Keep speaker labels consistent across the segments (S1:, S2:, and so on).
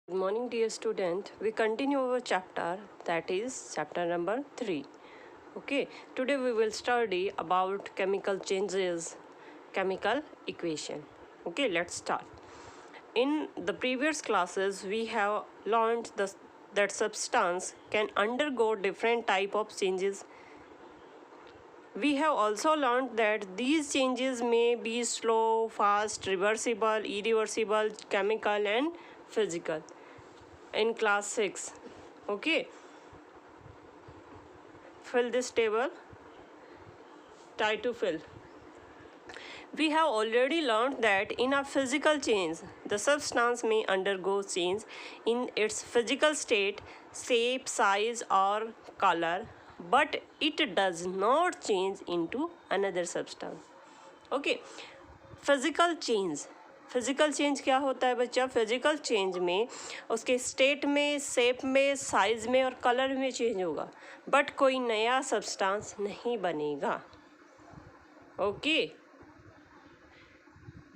S1: Good morning, dear student. We continue our chapter, that is chapter number 3. Okay, today we will study about chemical changes, chemical equation. Okay, let's start. In the previous classes, we have learned that substance can undergo different type of changes. We have also learned that these changes may be slow, fast, reversible, irreversible, chemical and physical in class 6. Okay, fill this table. Try to fill. We have already learned that in a physical change, the substance may undergo change in its physical state, shape, size or color, but it does not change into another substance. Okay, physical change क्या होता है बच्चा? Physical change में उसके state में, shape में, size में और कलर में चेंज होगा, बट कोई नया सब्सटेंस नहीं बनेगा. Okay,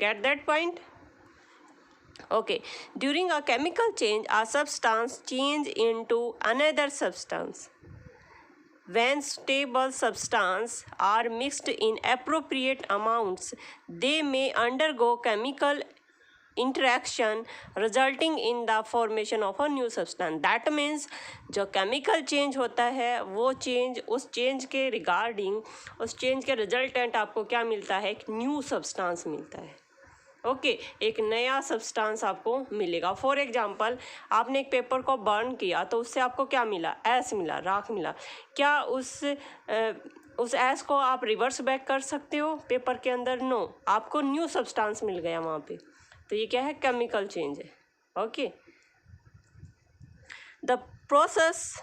S1: get that point? Okay, during a chemical change, a substance change into another substance. When stable substances are mixed in appropriate amounts, they may undergo chemical interaction resulting in the formation of a new substance. That means जो chemical change होता है वो change, उस change के regarding, उस change के resultant आपको क्या मिलता है? एक new substance मिलता है. ओके, एक नया सब्सटेंस आपको मिलेगा. फॉर एग्जांपल, आपने एक पेपर को बर्न किया तो उससे आपको क्या मिला? ऐश मिला, राख मिला. क्या उस ऐश को आप रिवर्स बैक कर सकते हो पेपर के अंदर? नो, आपको न्यू सब्सटेंस मिल गया वहाँ पे. तो ये क्या है? केमिकल चेंज है. Okay, the process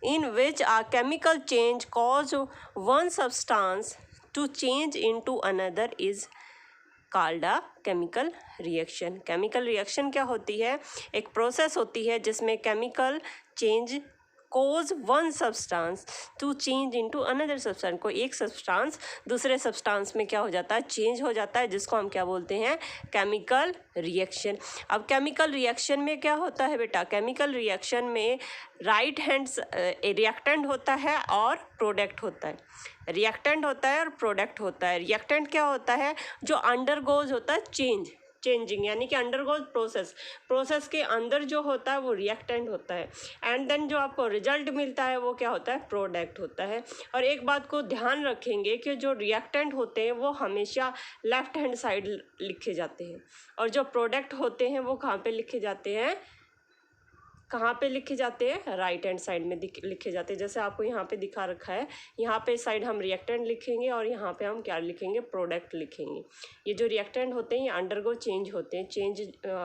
S1: in which a chemical change cause one substance to change into another is called a chemical reaction. Chemical reaction क्या होती है? एक प्रोसेस होती है जिसमें chemical change cause one substance to change into another substance. को एक substance दूसरे सब्सटेंस में क्या हो जाता है? चेंज हो जाता है, जिसको हम क्या बोलते हैं? Chemical reaction. अब केमिकल रिएक्शन में क्या होता है बेटा? केमिकल रिएक्शन में राइट हैंड रिएक्टेंट होता है और प्रोडक्ट होता है. रिएक्टेंट होता है और प्रोडक्ट होता है. रिएक्टेंट क्या होता है? जो अंडरगोज होता है चेंजिंग, यानी कि अंडरगोज प्रोसेस के अंदर जो होता है वो रिएक्टेंट होता है. एंड देन जो आपको रिजल्ट मिलता है वो क्या होता है? प्रोडक्ट होता है. और एक बात को ध्यान रखेंगे कि जो रिएक्टेंट होते हैं वो हमेशा लेफ्ट हैंड साइड लिखे जाते हैं, और जो प्रोडक्ट होते हैं वो कहाँ पे लिखे जाते हैं? राइट हैंड साइड में लिखे जाते हैं. जैसे आपको यहाँ पे दिखा रखा है, यहाँ पे साइड हम रिएक्टेंट लिखेंगे और यहाँ पे हम क्या लिखेंगे? प्रोडक्ट लिखेंगे. ये जो रिएक्टेंट होते हैं ये अंडरगो चेंज होते हैं. चेंज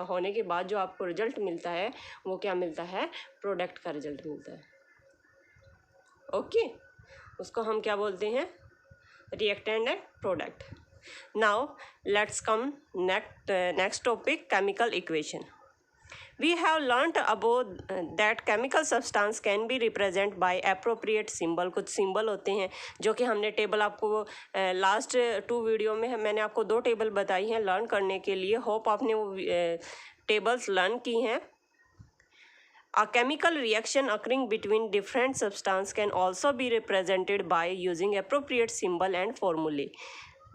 S1: होने के बाद जो आपको रिजल्ट मिलता है वो क्या मिलता है? प्रोडक्ट का रिजल्ट मिलता है. ओके, उसको हम क्या बोलते हैं? Reactant and product. Now let's come next topic, chemical equation. We have learnt about that chemical substance can be represented by appropriate symbol. कुछ सिंबल होते हैं जो कि हमने टेबल आपको लास्ट 2 वीडियो में मैंने आपको 2 टेबल बताई हैं लर्न करने के लिए. होप आपने वो टेबल्स लर्न की हैं. A chemical reaction occurring between different substances can also be represented by using appropriate symbol and formulae.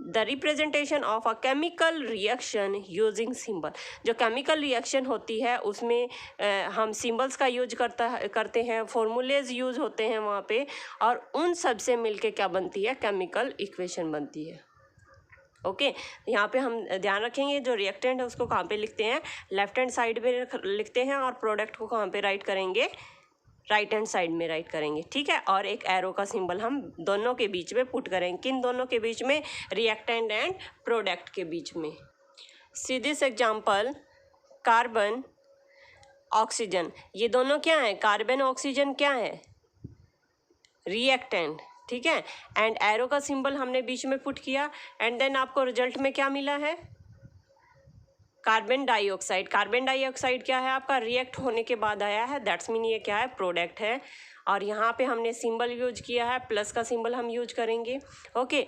S1: The representation of a chemical reaction using symbol. जो केमिकल रिएक्शन होती है उसमें हम सिंबल्स का यूज करते हैं, फॉर्मूलेज यूज होते हैं वहाँ पे, और उन सब से मिलके क्या बनती है? केमिकल इक्वेशन बनती है. ओके, यहाँ पे हम ध्यान रखेंगे जो रिएक्टेंट है उसको कहाँ पे लिखते हैं? लेफ्ट हैंड साइड पे लिखते हैं, और प्रोडक्ट को कहाँ पे राइट करेंगे? राइट हैंड साइड में राइट करेंगे. ठीक है, और एक एरो का सिंबल हम दोनों के बीच में पुट करेंगे. किन दोनों के बीच में? रिएक्टेंट एंड प्रोडक्ट के बीच में. See this example, carbon oxygen. ये दोनों क्या है? कार्बन ऑक्सीजन क्या है? रिएक्टेंट. ठीक है, एंड एरो का सिंबल हमने बीच में पुट किया, एंड देन आपको रिजल्ट में क्या मिला है? कार्बन डाइऑक्साइड क्या है आपका, रिएक्ट होने के बाद आया है, दैट्स मीन ये क्या है, प्रोडक्ट है। और यहाँ पे हमने सिंबल यूज किया है, प्लस का सिंबल हम यूज करेंगे। ओके,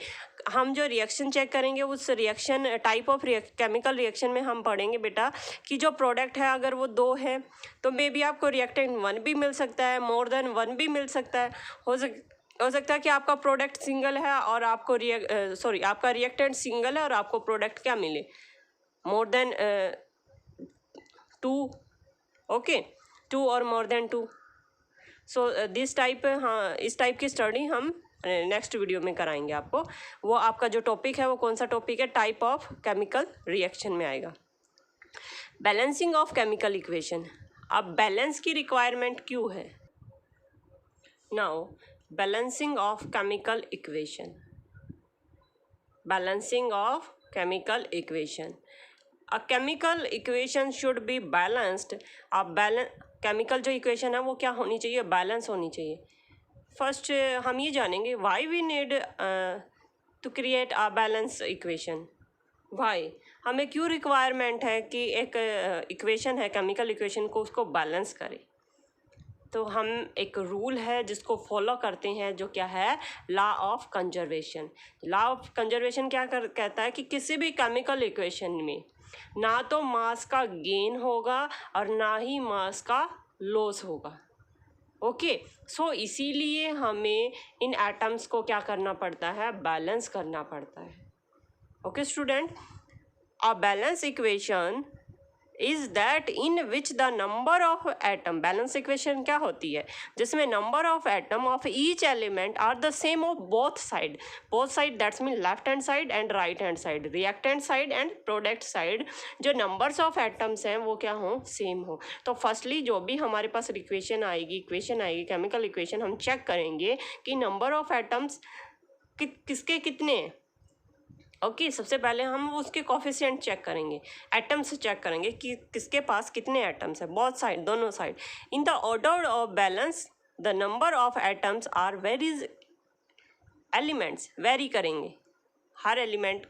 S1: हम जो रिएक्शन चेक करेंगे उस reaction type of chemical reaction में हम पढ़ेंगे बेटा कि जो प्रोडक्ट है अगर वो 2 है तो मे बी आपको रिएक्टेंट 1 भी मिल सकता है, मोर देन 1 भी मिल सकता है। हो सकता है कि आपका प्रोडक्ट सिंगल है और आपको आपका रिएक्टेंट सिंगल है और आपको प्रोडक्ट क्या मिले, मोर देन 2। ओके, 2 और more than 2। So this type, हाँ इस टाइप की स्टडी हम नेक्स्ट वीडियो में कराएंगे आपको। वो आपका जो टॉपिक है वो कौन सा टॉपिक है, टाइप ऑफ केमिकल रिएक्शन में आएगा। Balancing of chemical equation. अब बैलेंस की रिक्वायरमेंट क्यों है, now balancing of chemical equation, balancing of chemical equation. A chemical equation should be balanced. अब केमिकल जो इक्वेशन है वो क्या होनी चाहिए, बैलेंस होनी चाहिए। फर्स्ट हम ये जानेंगे why we need to create a balance equation. Why हमें क्यों रिक्वायरमेंट है कि एक इक्वेशन है केमिकल इक्वेशन को उसको बैलेंस करें। तो हम एक रूल है जिसको फॉलो करते हैं जो क्या है, law of conservation. Law of conservation क्या कहता है कि किसी भी केमिकल इक्वेशन में ना तो मास का गेन होगा और ना ही मास का लॉस होगा। ओके, सो इसीलिए हमें इन एटम्स को क्या करना पड़ता है, बैलेंस करना पड़ता है। Okay student, a balance equation is that in which the number of atom, balance equation क्या होती है जिसमें number of atom of each element are the same of both side that's mean left hand side and right hand side, reactant side and product side, जो numbers of atoms हैं वो क्या हो, same हो। तो फर्स्टली जो भी हमारे पास इक्वेशन आएगी केमिकल इक्वेशन, हम चेक करेंगे कि नंबर ऑफ एटम्स किसके कितने हैं। ओके, सबसे पहले हम उसके कोफिशिएंट चेक करेंगे, एटम्स चेक करेंगे कि किसके पास कितने एटम्स है, बोथ साइड, दोनों side. In the order of balance the number of atoms are varies, elements vary करेंगे, हर एलिमेंट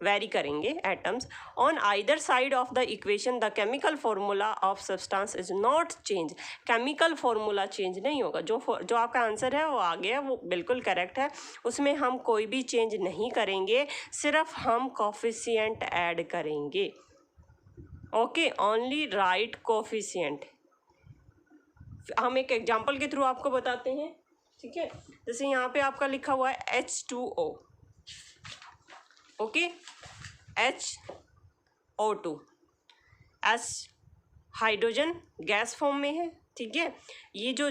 S1: वेरी करेंगे atoms. On either side of the equation the chemical formula of substance is not change. Chemical formula change नहीं होगा, जो आपका answer है वो आ गया, वो बिल्कुल करेक्ट है। उसमें हम कोई भी चेंज नहीं करेंगे, सिर्फ हम कोफिशिएंट ऐड करेंगे। Okay, only right coefficient. हम एक एग्जांपल के थ्रू आपको बताते हैं, ठीक है। जैसे यहाँ पे आपका लिखा हुआ है H2O, okay, HO2, S hydrogen gas form में है, ठीक है। ये जो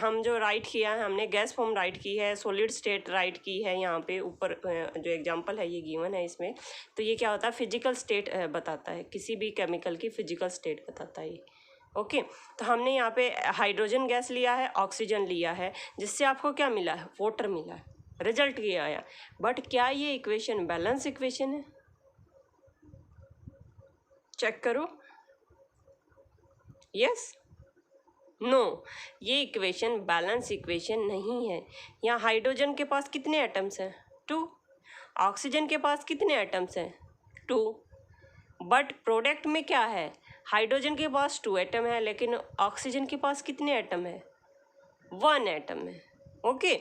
S1: हम जो राइट किया है, हमने गैस फॉर्म राइट की है, सॉलिड स्टेट राइट की है। यहाँ पे ऊपर जो एग्जांपल है ये गिवन है इसमें। तो ये क्या होता है, फिजिकल स्टेट बताता है, किसी भी केमिकल की फिजिकल स्टेट बताता है ये। ओके, तो हमने यहाँ पे हाइड्रोजन गैस लिया है, ऑक्सीजन लिया है, जिससे आपको क्या मिला है, वाटर मिला है, रिजल्ट ये आया। बट क्या ये इक्वेशन बैलेंस इक्वेशन है, चेक करो, यस नो, ये इक्वेशन बैलेंस इक्वेशन नहीं है। यहाँ हाइड्रोजन के पास कितने एटम्स हैं, 2, ऑक्सीजन के पास कितने एटम्स हैं, 2, बट प्रोडक्ट में क्या है, हाइड्रोजन के पास 2 एटम है लेकिन ऑक्सीजन के पास कितने एटम है, 1 एटम है। Okay,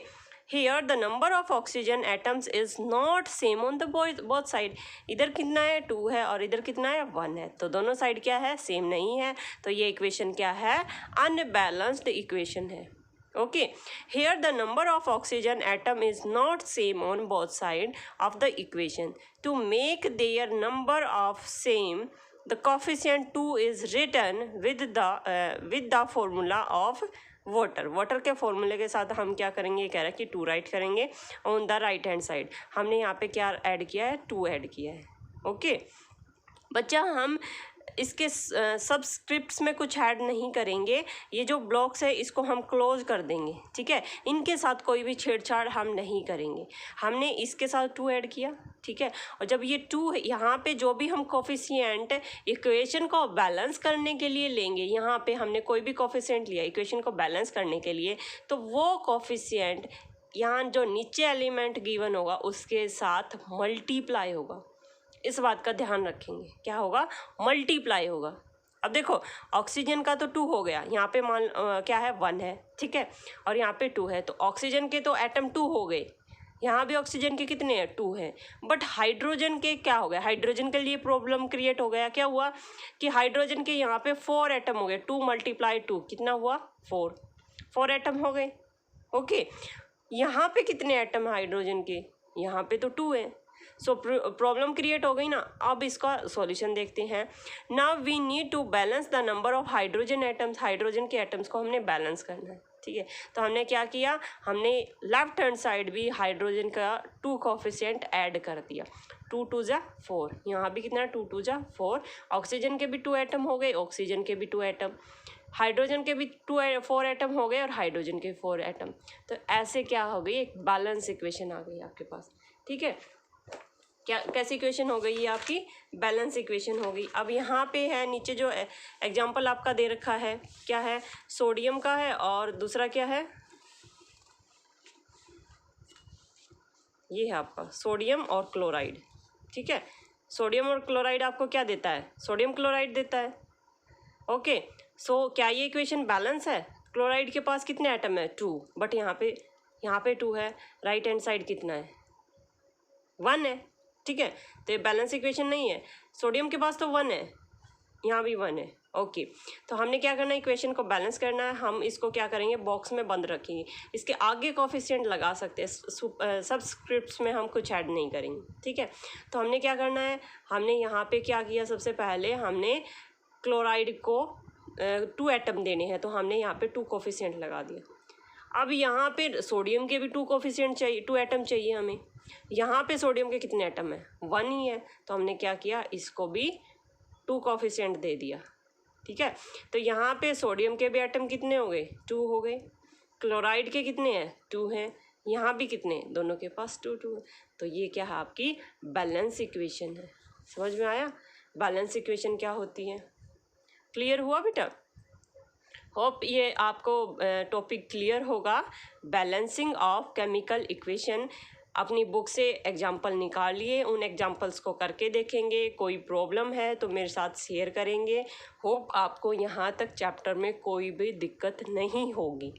S1: here the number of oxygen atoms is not same on the both side. इधर कितना है, 2 है और इधर कितना है, 1 है, तो दोनों साइड क्या है, सेम नहीं है। तो ये इक्वेशन क्या है, अनबैलेंस्ड इक्वेशन है। Okay, here the number of oxygen atom is not same on both side of the equation. To make their number of same the coefficient 2 is written with the formula of water के फॉर्मूले के साथ हम क्या करेंगे, ये कह रहा है कि 2 राइट करेंगे on the right hand side. हमने यहाँ पे क्या ऐड किया है, 2 ऐड किया है। ओके बच्चा, हम इसके सबस्क्रिप्ट्स में कुछ ऐड नहीं करेंगे, ये जो ब्लॉक्स है इसको हम क्लोज कर देंगे, ठीक है। इनके साथ कोई भी छेड़छाड़ हम नहीं करेंगे। हमने इसके साथ 2 ऐड किया, ठीक है, और जब ये 2 यहाँ पे जो भी हम कोफिशिएंट इक्वेशन को बैलेंस करने के लिए लेंगे, यहाँ पे हमने कोई भी कोफिशिएंट लिया इक्वेशन को बैलेंस करने के लिए, तो वो कोफिशिएंट यहाँ जो नीचे एलिमेंट गिवन होगा उसके साथ मल्टीप्लाई होगा। इस बात का ध्यान रखेंगे, क्या होगा, मल्टीप्लाई होगा। अब देखो ऑक्सीजन का तो 2 हो गया, यहाँ पे मान क्या है 1 है, ठीक है, और यहाँ पे 2 है, तो ऑक्सीजन के तो एटम 2 हो गए, यहाँ भी ऑक्सीजन के कितने हैं 2 हैं, बट हाइड्रोजन के क्या हो गया, हाइड्रोजन के लिए प्रॉब्लम क्रिएट हो गया। क्या हुआ कि हाइड्रोजन के यहाँ पे 4 एटम हो गए, 2 × 2 कितना हुआ 4 एटम हो गए। ओके, यहाँ पे कितने एटम है हाइड्रोजन के, यहाँ पे तो 2 है, सो प्रॉब्लम क्रिएट हो गई ना। अब इसका सॉल्यूशन देखते हैं। Now we need to balance the number of hydrogen atoms, hydrogen के एटम्स को हमने बैलेंस करना है, ठीक है। तो हमने क्या किया, हमने लेफ्ट हैंड साइड भी हाइड्रोजन का 2 कोफिशिएंट ऐड कर दिया, 2 × 2 = 4, यहाँ भी कितना 2 × 2 = 4, ऑक्सीजन के भी 2 एटम हो गए, ऑक्सीजन के भी 2 एटम, हाइड्रोजन के भी 4 एटम हो गए और हाइड्रोजन के 4 एटम। तो ऐसे क्या हो गई, एक बैलेंस इक्वेशन आ गई आपके पास, ठीक है। क्या कैसी इक्वेशन हो गई, ये आपकी बैलेंस इक्वेशन हो गई। अब यहाँ पे है नीचे जो एग्जांपल आपका दे रखा है, क्या है, सोडियम का है और दूसरा क्या है, ये है आपका सोडियम और क्लोराइड, ठीक है। सोडियम और क्लोराइड आपको क्या देता है, सोडियम क्लोराइड देता है। ओके, सो क्या ये इक्वेशन बैलेंस है, क्लोराइड के पास कितने एटम है 2, बट यहाँ पे 2 है, राइट हैंड साइड कितना है 1 है, ठीक है, तो ये बैलेंस इक्वेशन नहीं है। सोडियम के पास तो 1 है, यहाँ भी 1 है। ओके, तो हमने क्या करना है, इक्वेशन को बैलेंस करना है। हम इसको क्या करेंगे, बॉक्स में बंद रखेंगे, इसके आगे कोफिशिएंट लगा सकते हैं, सबस्क्रिप्ट्स में हम कुछ ऐड नहीं करेंगे, ठीक है। तो हमने क्या करना है, हमने यहाँ पे क्या किया, सबसे पहले हमने क्लोराइड को 2 एटम देने हैं, तो हमने यहाँ पे 2 कोफिशिएंट लगा दिया। अब यहाँ पे सोडियम के भी 2 कोफिशिएंट चाहिए, 2 एटम चाहिए हमें। यहाँ पे सोडियम के कितने एटम है 1 ही है, तो हमने क्या किया, इसको भी 2 कोफिशिएंट दे दिया, ठीक है। तो यहाँ पे सोडियम के भी एटम कितने हो गए 2 हो गए, क्लोराइड के कितने हैं 2 हैं, यहाँ भी कितने, दोनों के पास 2 है। तो ये क्या है, आपकी बैलेंस इक्वेशन है। समझ में आया बैलेंस इक्वेशन क्या होती है, क्लियर हुआ बेटा। होप ये आपको टॉपिक क्लियर होगा। बैलेंसिंग ऑफ केमिकल इक्वेशन, अपनी बुक से एग्जाम्पल निकालिए, उन एग्जाम्पल्स को करके देखेंगे, कोई प्रॉब्लम है तो मेरे साथ शेयर करेंगे। होप आपको यहाँ तक चैप्टर में कोई भी दिक्कत नहीं होगी।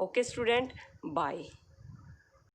S1: Okay student, bye.